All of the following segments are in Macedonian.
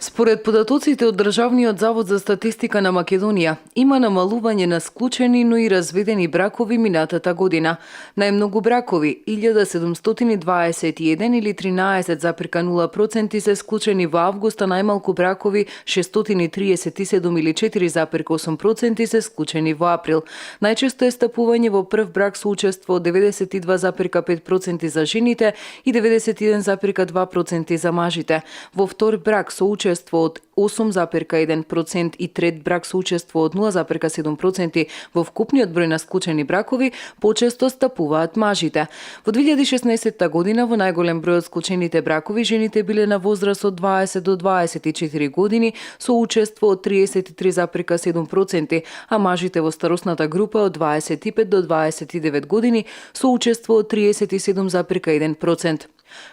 Според податоците од Државниот завод за статистика на Македонија, има намалување на склучени, но и разведени бракови минатата година. Најмногу бракови, 1721 или 13,0% се склучени во август, а најмалку бракови, 637 или 4,8% се склучени во април. Најчесто е стапување во прв брак со учество од 92,5% за жените и 91,2% за мажите. Во втор брак со учество од 8,1% и трет брак со учество од 0,7% во вкупниот број на склучени бракови, почесто стапуваат мажите. Во 2016 година во најголем број од склучените бракови жените биле на возраст од 20 до 24 години со учество од 33,7%, а мажите во старосната група од 25 до 29 години со учество од 37,1%.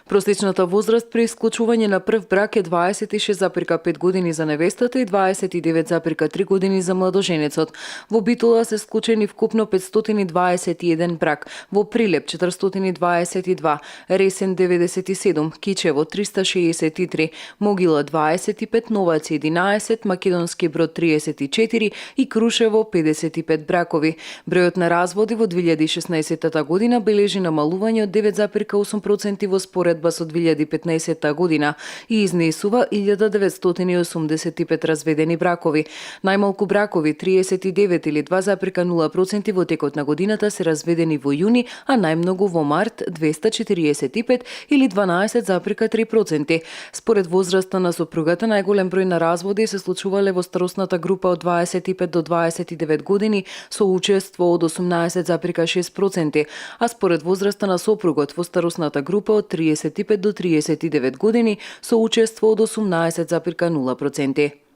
Prosečната возраст при исклучување на прв брак е 26,5 години за невестата и 29,3 години за младоженецот. Во Битола се склучени вкупно 521 брак, во Прилеп 422, Ресен 97, Кичево 363, Могила 25, Новац 11, Македонски Брод 34 и Крушево 55 бракови. Бројот на разводи во 2016 година бележи намалување од 9,8% во споредба со 2015 година и изнесува 1985 разведени бракови. Најмалку бракови, 39 или 2,0% во текот на годината се разведени во јуни, а најмногу во март, 245 или 12,3%. Според возраста на сопругата, најголем број на разводи се случувале во старосната група од 25 до 29 години со учество од 18,6%, а според возраста на сопругот во старосната група од 35 до 39 години со учество од 18,0%.